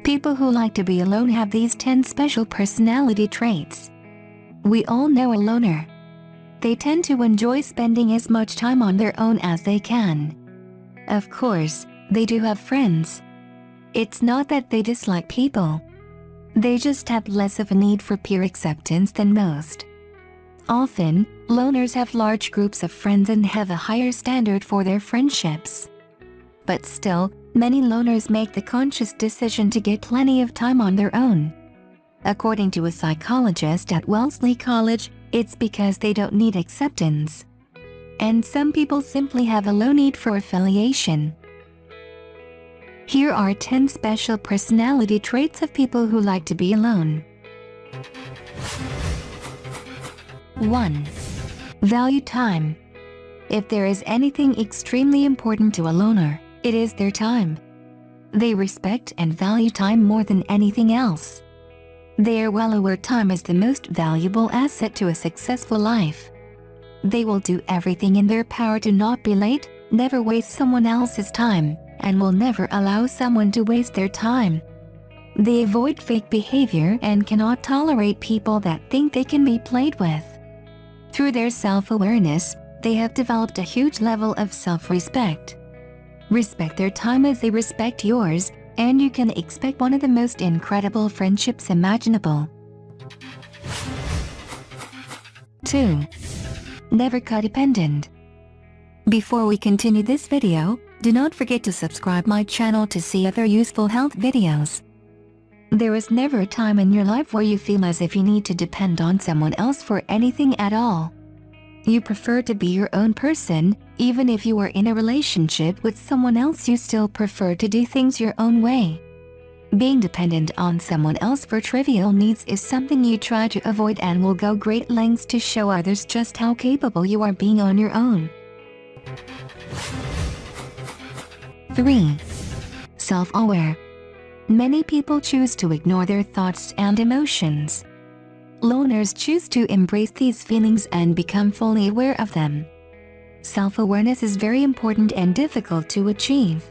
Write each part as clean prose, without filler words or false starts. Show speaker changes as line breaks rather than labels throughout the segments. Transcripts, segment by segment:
People who like to be alone have these 10 special personality traits. We all know a loner. They tend to enjoy spending as much time on their own as they can. Of course, they do have friends. It's not that they dislike people. They just have less of a need for peer acceptance than most. Often, loners have large groups of friends and have a higher standard for their friendships. But still, many loners make the conscious decision to get plenty of time on their own. According to a psychologist at Wellesley College, it's because they don't need acceptance. And some people simply have a low need for affiliation. Here are 10 special personality traits of people who like to be alone. 1. Value time. If there is anything extremely important to a loner, it is their time. They respect and value time more than anything else. They are well aware time is the most valuable asset to a successful life. They will do everything in their power to not be late, never waste someone else's time, and will never allow someone to waste their time. They avoid fake behavior and cannot tolerate people that think they can be played with. Through their self-awareness, they have developed a huge level of self-respect. Respect their time as they respect yours, and you can expect one of the most incredible friendships imaginable. 2. Never codependent. Before we continue this video, do not forget to subscribe my channel to see other useful health videos. There is never a time in your life where you feel as if you need to depend on someone else for anything at all. You prefer to be your own person. Even if you are in a relationship with someone else, you still prefer to do things your own way. Being dependent on someone else for trivial needs is something you try to avoid and will go great lengths to show others just how capable you are being on your own. 3. Self-aware. Many people choose to ignore their thoughts and emotions. Loners choose to embrace these feelings and become fully aware of them. Self-awareness is very important and difficult to achieve.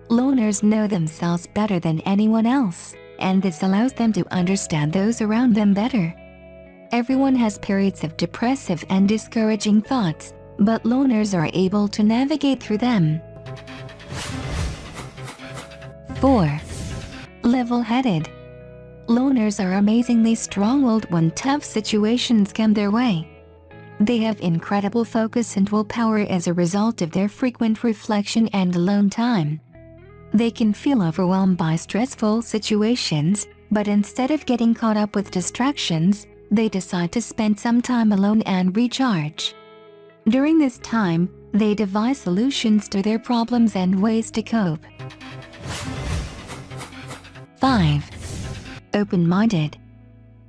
Loners know themselves better than anyone else, and this allows them to understand those around them better. Everyone has periods of depressive and discouraging thoughts, but loners are able to navigate through them. 4. Level-headed. Loners are amazingly strong-willed when tough situations come their way. They have incredible focus and willpower as a result of their frequent reflection and alone time. They can feel overwhelmed by stressful situations, but instead of getting caught up with distractions, they decide to spend some time alone and recharge. During this time, they devise solutions to their problems and ways to cope. 5. Open-minded.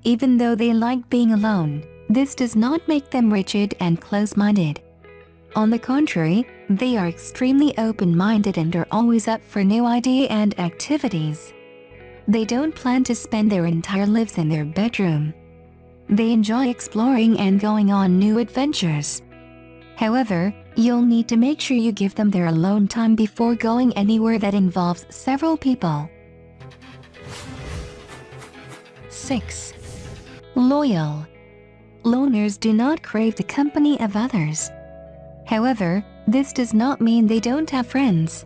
Even though they like being alone, this does not make them rigid and close-minded. On the contrary, they are extremely open-minded and are always up for new ideas and activities. They don't plan to spend their entire lives in their bedroom. They enjoy exploring and going on new adventures. However, you'll need to make sure you give them their alone time before going anywhere that involves several people. 6. Loyal. Loners do not crave the company of others. However, this does not mean they don't have friends.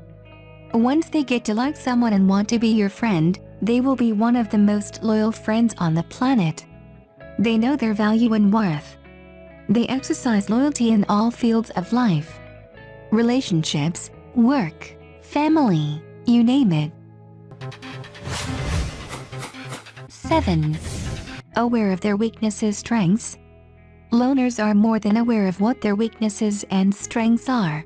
Once they get to like someone and want to be your friend, they will be one of the most loyal friends on the planet. They know their value and worth. They exercise loyalty in all fields of life. Relationships, work, family, you name it. 7. Aware of their weaknesses, strengths. Loners are more than aware of what their weaknesses and strengths are.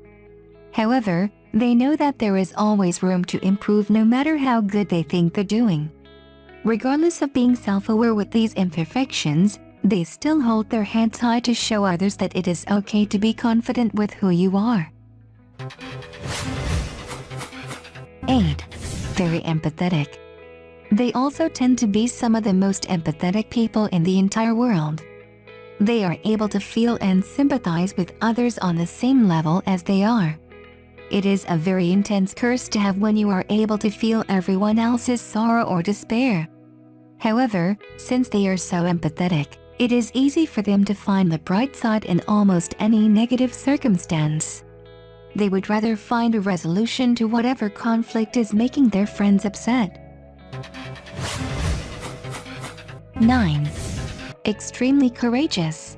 However, they know that there is always room to improve no matter how good they think they're doing. Regardless of being self-aware with these imperfections, they still hold their heads high to show others that it is okay to be confident with who you are. 8. Very empathetic. They also tend to be some of the most empathetic people in the entire world. They are able to feel and sympathize with others on the same level as they are. It is a very intense curse to have when you are able to feel everyone else's sorrow or despair. However, since they are so empathetic, it is easy for them to find the bright side in almost any negative circumstance. They would rather find a resolution to whatever conflict is making their friends upset. 9. Extremely courageous.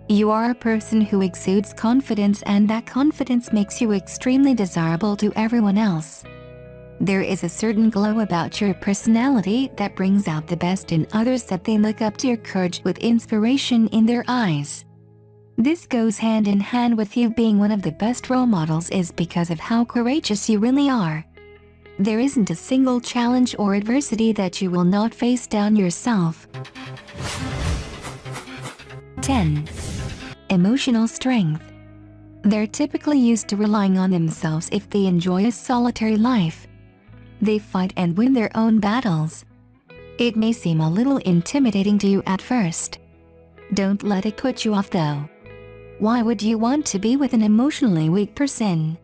You are a person who exudes confidence, and that confidence makes you extremely desirable to everyone else. There is a certain glow about your personality that brings out the best in others, that they look up to your courage with inspiration in their eyes. This goes hand in hand with you being one of the best role models, is because of how courageous you really are. There isn't a single challenge or adversity that you will not face down yourself. 10. Emotional strength. They're typically used to relying on themselves if they enjoy a solitary life. They fight and win their own battles. It may seem a little intimidating to you at first. Don't let it put you off though. Why would you want to be with an emotionally weak person?